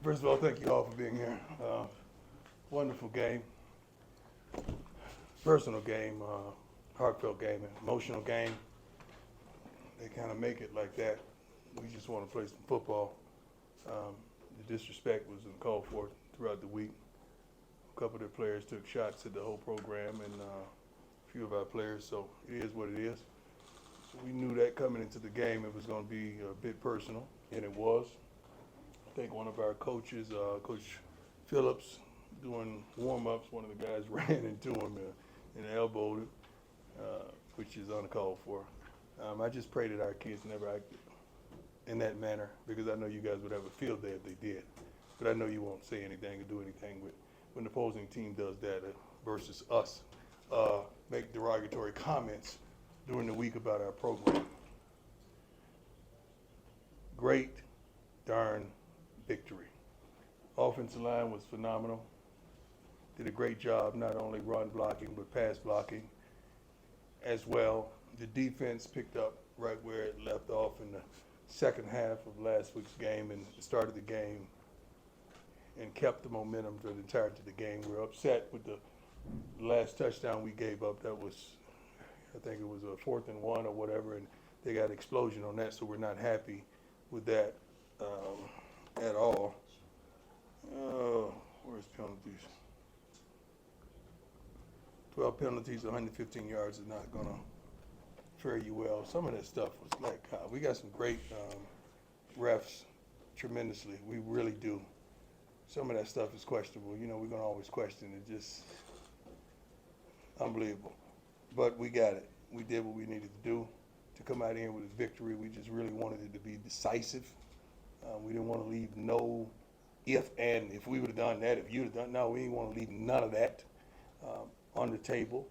First of all, thank you all for being here. Wonderful game, personal game, heartfelt game, emotional game. They kind of make it like that. We just want to play some football. The disrespect was uncalled for throughout the week. A couple of their players took shots at the whole program and a few of our players, so it is what it is. So we knew that coming into the game it was going to be a bit personal, and it was. I think one of our coaches, Coach Phillips, doing warm-ups, one of the guys ran into him and elbowed him, which is uncalled for. I just pray that our kids never act in that manner because I know you guys would have a field day if they did. But I know you won't say anything or do anything when the opposing team does that versus us make derogatory comments during the week about our program. Great darn victory. Offensive line was phenomenal. Did a great job, not only run blocking, but pass blocking as well. The defense picked up right where it left off in the second half of last week's game and started the game and kept the momentum for the entirety of the game. We were upset with the last touchdown we gave up. That was, I think it was a 4th and 1 or whatever, and they got an explosion on that, so we're not happy with that at all. Where's penalties? 12 penalties, 115 yards is not going to fare you well. Some of that stuff was like, we got some great refs tremendously. We really do. Some of that stuff is questionable. You know, we're going to always question it. Just unbelievable. But we got it. We did what we needed to do to come out here with a victory. We just really wanted it to be decisive. We didn't want to leave no if we would have done that, if you'd have done, no, we didn't want to leave none of that on the table.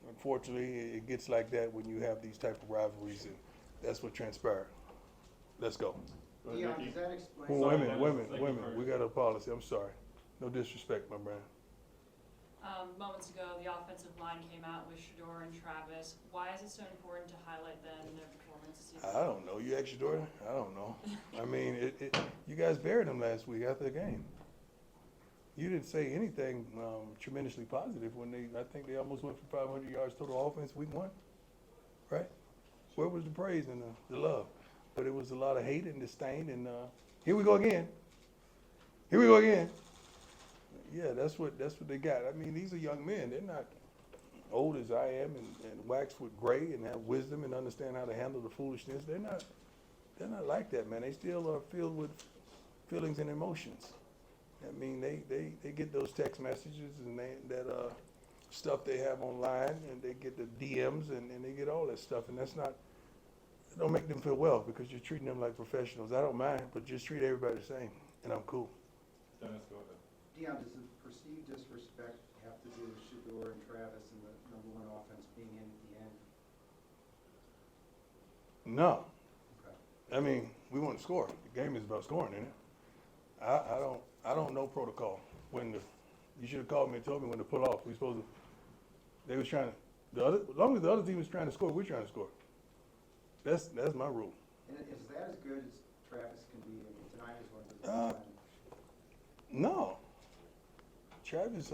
Unfortunately, it gets like that when you have these type of rivalries, and that's what transpired. Let's go. Deion, does that explain? Women. We got a policy. I'm sorry. No disrespect, my man. Moments ago, the offensive line came out with Shador and Travis. Why is it so important to highlight them in their performance? I don't know. You asked Shador? I don't know. I mean, you guys buried them last week after the game. You didn't say anything tremendously positive when I think they almost went for 500 yards total offense week 1, right? Where was the praise and the love? But it was a lot of hate and disdain, and here we go again. Here we go again. Yeah, that's what they got. I mean, these are young men. They're not old as I am and waxed with gray and have wisdom and understand how to handle the foolishness. They're not like that, man. They still are filled with feelings and emotions. I mean, they get those text messages and that stuff they have online, and they get the DMs and they get all that stuff, and it don't make them feel well because you're treating them like professionals. I don't mind, but just treat everybody the same, and I'm cool. Dennis, go ahead. Deion, does the perceived disrespect have to do with Shador and Travis and the #1 offense being in at the end? No. Okay. I mean, we want to score. The game is about scoring, isn't it? I don't know protocol. You should have called me and told me when to pull off. They was trying to, as long as the other team was trying to score, we're trying to score. That's my rule. And is that as good as Travis can be? I mean, tonight is one of his No. Travis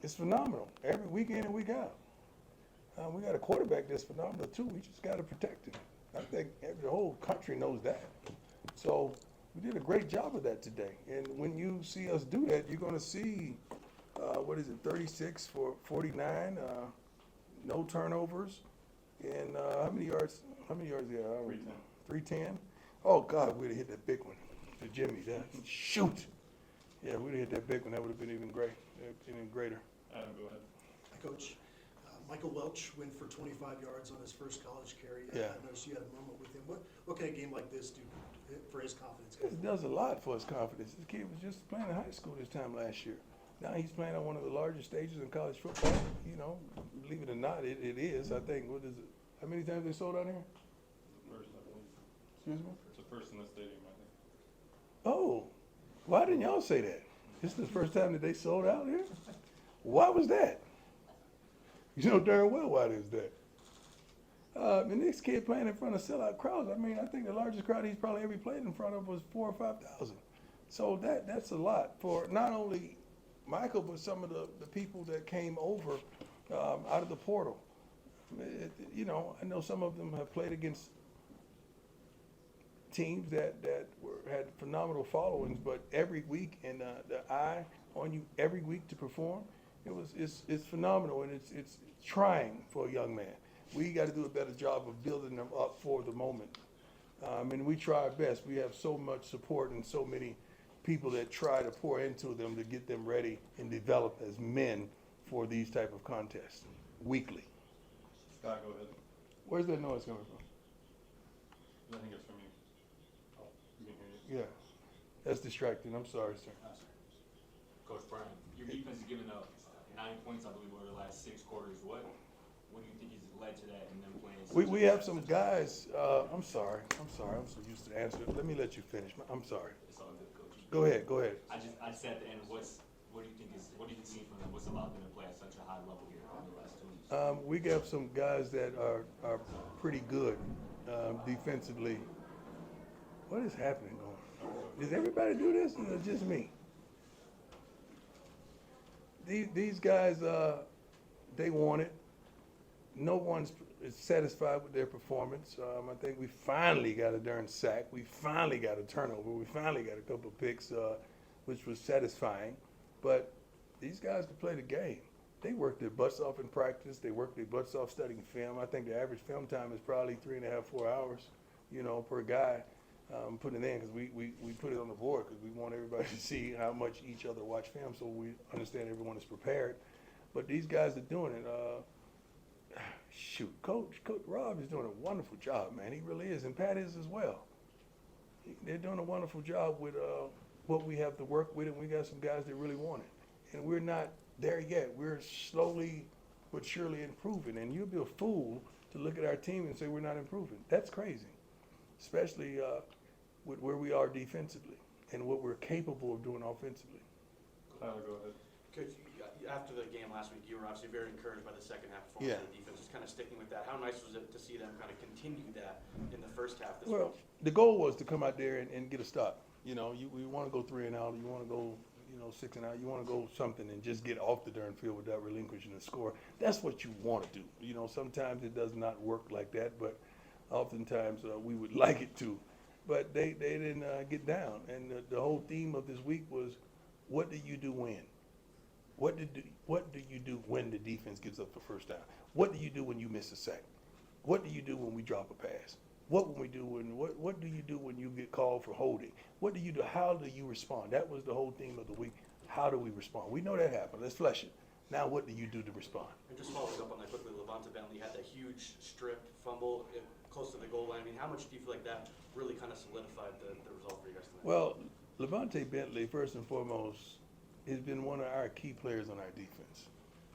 is phenomenal every week in and week out. We got a quarterback that's phenomenal too. We just got to protect him. I think the whole country knows that. So we did a great job of that today. And when you see us do that, you're going to see, 36 for 49, no turnovers, and how many yards? How many yards? Yeah, 310. 310. Oh God, we'd have hit that big one to Jimmy. Shoot. Yeah, we'd have hit that big one. That would have been even greater. Adam, go ahead. Coach, Michael Welch went for 25 yards on his first college carry. Yeah. I noticed you had a moment with him. What can a game like this do for his confidence? It does a lot for his confidence. This kid was just playing in high school this time last year. Now he's playing on one of the largest stages in college football. You know, believe it or not, it is. I think, what is it? How many times they sold out here? First, I believe. Excuse me? It's the first in the stadium, I think. Oh, why didn't y'all say that? This is the first time that they sold out here? Why was that? You know darn well why it is that. And this kid playing in front of sellout crowds. I mean, I think the largest crowd he's probably ever played in front of was 4,000 or 5,000. So that's a lot for not only Michael, but some of the people that came over out of the portal. You know, I know some of them have played against teams that had phenomenal followings, but every week and the eye on you every week to perform, it's phenomenal, and it's trying for a young man. We got to do a better job of building them up for the moment, and we try our best. We have so much support and so many people that try to pour into them to get them ready and develop as men for these type of contests weekly. Scott, go ahead. Where's that noise coming from? I think it's from you. Oh, you can hear you. Yeah, that's distracting. I'm sorry, sir. Coach Brian, your defense has given up 9 points, I believe, over the last 6 quarters. What do you think has led to that in them playing? We have some guys, I'm sorry, I'm so used to answering. Let me let you finish. I'm sorry. It's all good, Coach. Go ahead. I just at the end, what do you see from them? What's allowed them to play at such a high level here in the last 2 weeks? We got some guys that are pretty good defensively. What is happening going on? Does everybody do this, or is it just me? These guys, they want it. No one's is satisfied with their performance. I think we finally got a darn sack. We finally got a turnover. We finally got a couple of picks, which was satisfying. But these guys can play the game. They work their butts off in practice. They work their butts off studying film. I think the average film time is probably 3.5, 4 hours, per guy. Putting it in because we put it on the board because we want everybody to see how much each other watch film, so we understand everyone is prepared. But these guys are doing it. Coach Rob is doing a wonderful job, man. He really is, and Pat is as well. They're doing a wonderful job with what we have to work with, and we got some guys that really want it. And we're not there yet. We're slowly but surely improving, and you'd be a fool to look at our team and say we're not improving. That's crazy, especially with where we are defensively and what we're capable of doing offensively. Tyler, go ahead. Coach, after the game last week, you were obviously very encouraged by the second half performance of the defense. Just kind of sticking with that, how nice was it to see them kind of continue that in the first half this Well, week? the goal was to come out there and get a stop. We want to go 3 and out. You want to go, 6 and out. You want to go something and just get off the darn field without relinquishing the score. That's what you want to do. Sometimes it does not work like that, but oftentimes we would like it to. But they didn't get down. And the whole theme of this week was, what do you do when? What do you do when the defense gives up the first down? What do you do when you miss a sack? What do you do when we drop a pass? What do you do when you get called for holding? What do you do? How do you respond? That was the whole theme of the week. How do we respond? We know that happened. Let's flesh it. Now, what do you do to respond? And just following up on that quickly, Levante Bentley had that huge strip fumble close to the goal line. I mean, how much do you feel like that really kind of solidified the result for you guys tonight? Well, Levante Bentley, first and foremost, has been one of our key players on our defense.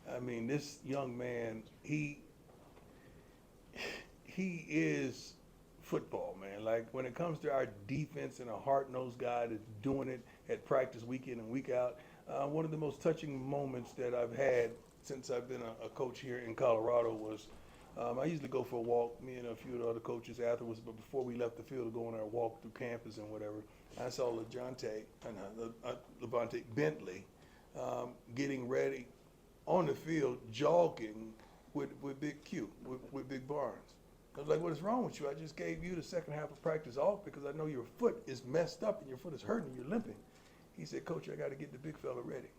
I mean, this young man, he is football, man. Like, when it comes to our defense and a hard-nosed guy that's doing it at practice week in and week out, one of the most touching moments that I've had since I've been a coach here in Colorado was I usually go for a walk, me and a few of the other coaches afterwards, but before we left the field to go on our walk through campus and whatever, I saw Levante Bentley getting ready on the field, jogging with Big Q, with Big Barnes. I was like, what is wrong with you? I just gave you the second half of practice off because I know your foot is messed up and your foot is hurting, you're limping. He said, Coach, I got to get the big fella ready.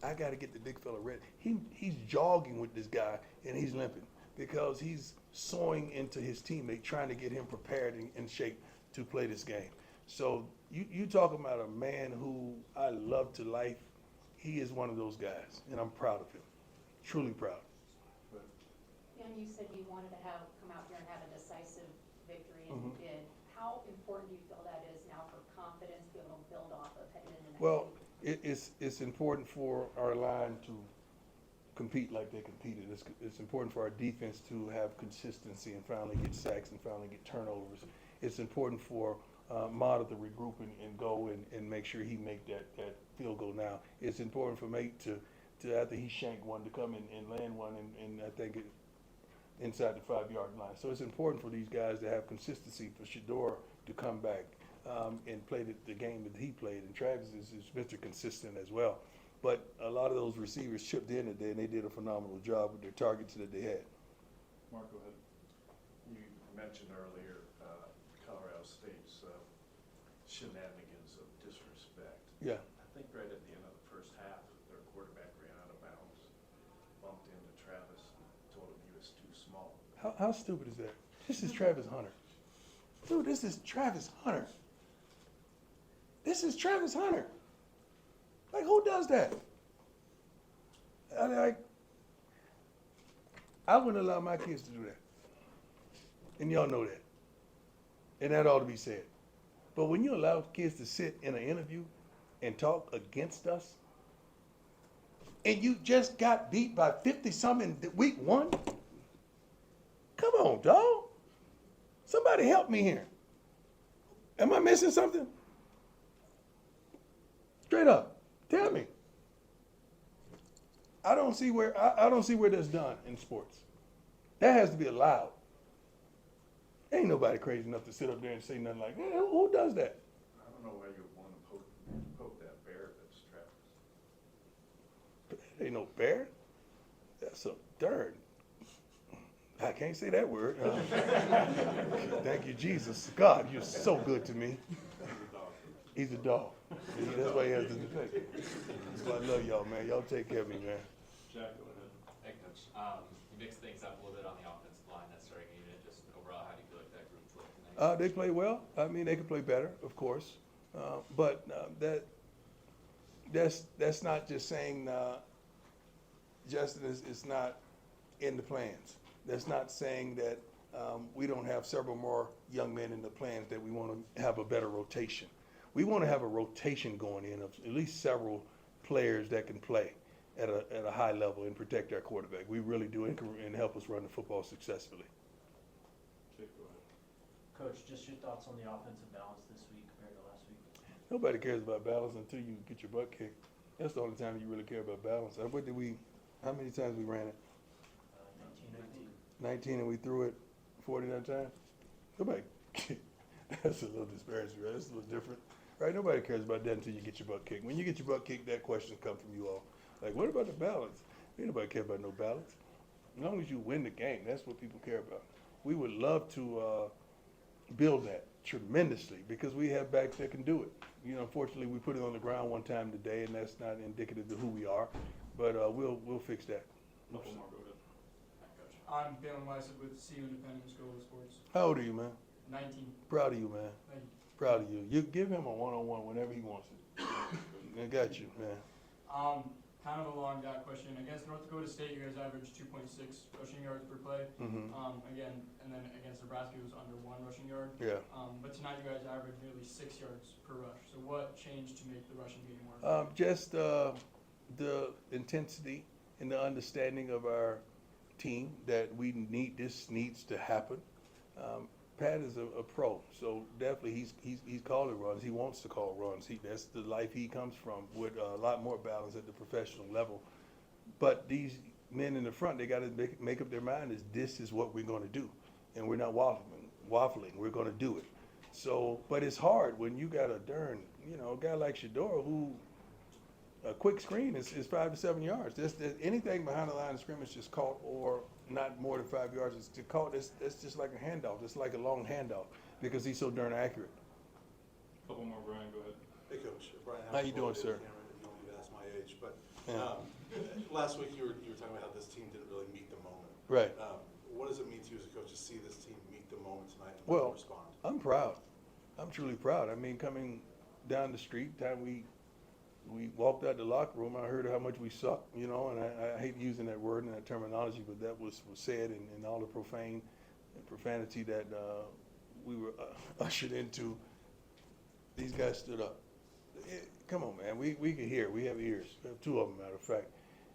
I got to get the big fella ready. He's jogging with this guy and he's limping because he's sewing into his teammate, trying to get him prepared and in shape to play this game. So you talking about a man who I love to life. He is one of those guys, and I'm proud of him, truly proud. And you said you wanted to come out here and have a decisive victory, and you did. How important do you feel that is now for confidence, to be able to build off of heading into next Well, week? it's important for our line to compete like they competed. It's important for our defense to have consistency and finally get sacks and finally get turnovers. It's important for Mata to regroup and go and make sure he make that field goal now. It's important for Mate to after he shanked one, to come and land one and I think inside the 5-yard line. So it's important for these guys to have consistency, for Shador to come back, and played the game that he played. And Travis is Mr. Consistent as well. But a lot of those receivers chipped in today, and they did a phenomenal job with their targets that they had. Mark, go ahead. You mentioned earlier Colorado State's shenanigans of disrespect. Yeah. I think right at the end of the first half, their quarterback ran out of bounds, bumped into Travis, and told him he was too small. How stupid is that? This is Travis Hunter. Dude, this is Travis Hunter. This is Travis Hunter. Like, who does that? I wouldn't allow my kids to do that. And y'all know that. And that ought to be said. But when you allow kids to sit in an interview and talk against us, and you just got beat by 50-something in week 1, come on, dog. Somebody help me here. Am I missing something? Straight up, tell me. I don't see where that's done in sports. That has to be allowed. Ain't nobody crazy enough to sit up there and say nothing like, who does that? I don't know why you would want to poke that bear that's Travis. It ain't no bear. That's a darn. I can't say that word. Thank you, Jesus. God, you're so good to me. He's a dog. That's why he has to defend. That's why I love y'all, man. Y'all take care of me, man. Jack, go ahead. Hey, Coach. You mixed things up a little bit on the offensive line, that starting unit. Just overall, how do you feel like that group played tonight? They play well. I mean, they could play better, of course. But that's not just saying Justin is not in the plans. That's not saying that we don't have several more young men in the plans that we want to have a better rotation. We want to have a rotation going in of at least several players that can play at a high level and protect our quarterback. We really do and help us run the football successfully. Jake, go ahead. Coach, just your thoughts on the offensive balance this week compared to last week? Nobody cares about balance until you get your butt kicked. That's the only time you really care about balance. How many times we ran it? 19, I think. 19, and we threw it 49 times? Nobody. That's a little disparaging, right? That's a little different. Right? Nobody cares about that until you get your butt kicked. When you get your butt kicked, that question comes from you all. Like, what about the balance? Ain't nobody care about no balance. As long as you win the game, that's what people care about. We would love to build that tremendously because we have backs that can do it. You know, unfortunately, we put it on the ground one time today, and that's not indicative of who we are. But we'll fix that. Couple more, go ahead. I'm Balin Weissett with CU Independent School of Sports. How old are you, man? 19. Proud of you, man. Thank you. Proud of you. You give him a one-on-one whenever he wants it. I got you, man. Kind of a long question. Against North Dakota State, you guys averaged 2.6 rushing yards per play. Mm-hmm. Again, and then against Nebraska, it was under 1 rushing yard. Yeah. But tonight, you guys averaged nearly 6 yards per rush. So what changed to make the rushing game more? Just the intensity and the understanding of our team that this needs to happen. Pat is a pro, so definitely he's calling runs. He wants to call runs. That's the life he comes from, with a lot more balance at the professional level. But these men in the front, they got to make up their mind this is what we're going to do, and we're not waffling. We're going to do it. So, but it's hard when you got a guy like Shedeur who a quick screen is 5 to 7 yards. Anything behind the line of scrimmage is caught or not more than 5 yards is caught. That's just like a handoff. It's like a long handoff because he's so darn accurate. Couple more, Brian, go ahead. Hey, Coach. Brian, how you doing, sir? You don't need to ask my age, but Yeah. last week you were talking about how this team didn't really meet the moment. Right. What does it mean to you as a coach to see this team meet the moment tonight and Well, respond? I'm proud. I'm truly proud. I mean, coming down the street, time we walked out the locker room, I heard how much we suck, and I hate using that word and that terminology, but that was said in all the profanity that we were ushered into. These guys stood up. Come on, man. We can hear. We have ears. We have 2 of them, matter of fact.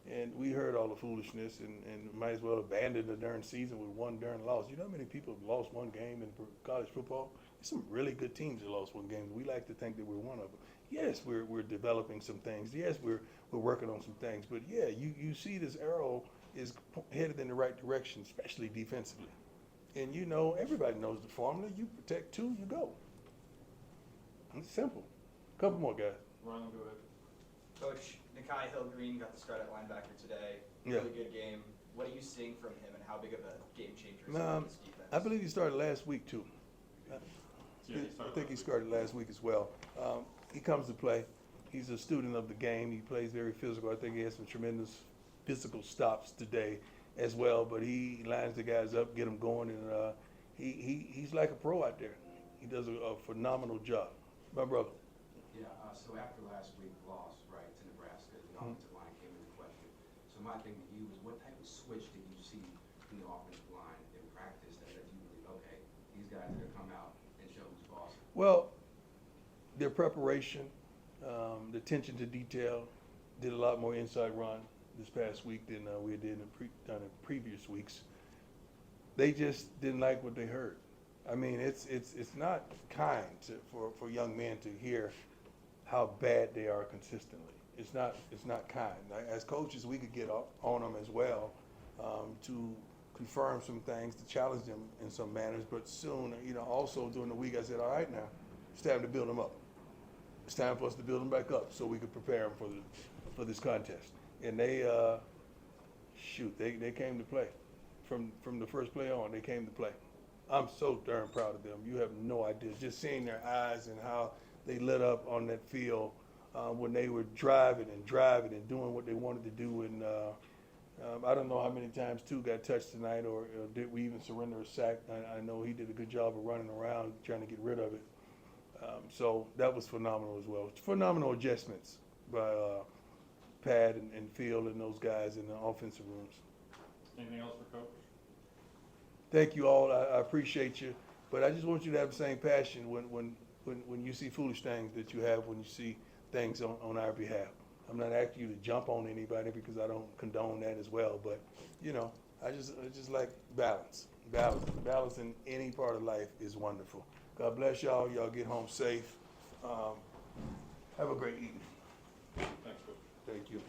And we heard all the foolishness and might as well abandon the darn season with 1 darn loss. You know how many people have lost 1 game in college football? There's some really good teams that lost 1 game. We like to think that we're one of them. Yes, we're developing some things. Yes, we're working on some things. But yeah, you see this arrow is headed in the right direction, especially defensively. And everybody knows the formula. You protect 2, you go. It's simple. Couple more guys. Ron, go ahead. Coach, Nakai Hill-Green got the start at linebacker today. Yeah. Really good game. What are you seeing from him, and how big of a game changer is he Nah, in this defense? I believe he started last week too. Yeah, he I started think he last week. started last week as well. He comes to play. He's a student of the game. He plays very physical. I think he has some tremendous physical stops today as well. But he lines the guys up, get them going, and he's like a pro out there. He does a phenomenal job. My brother. Yeah, so after last week's loss, right, to Nebraska, the offensive line came into question. So my thing to you is, what type of switch did you see in the offensive line in practice that led you to believe, okay, these guys are going to come out and show who's boss? Well, their preparation, the attention to detail, did a lot more inside run this past week than we did done in previous weeks. They just didn't like what they heard. I mean, it's not kind for young men to hear how bad they are consistently. It's not kind. As coaches, we could get on them as well to confirm some things, to challenge them in some manners. But soon, also during the week, I said, all right, now it's time to build them up. It's time for us to build them back up so we can prepare them for this contest. And they came to play from the first play on. They came to play. I'm so darn proud of them. You have no idea. Just seeing their eyes and how they lit up on that field when they were driving and doing what they wanted to do. And I don't know how many times two got touched tonight, or did we even surrender a sack. I know he did a good job of running around trying to get rid of it. So that was phenomenal as well. Phenomenal adjustments by Pat and Phil and those guys in the offensive rooms. Anything else for Coach? Thank you all. I appreciate you. But I just want you to have the same passion when you see foolish things that you have when you see things on our behalf. I'm not asking you to jump on anybody because I don't condone that as well. But, I just like balance. Balance in any part of life is wonderful. God bless y'all. Y'all get home safe. Have a great evening. Thanks, Coach. Thank you.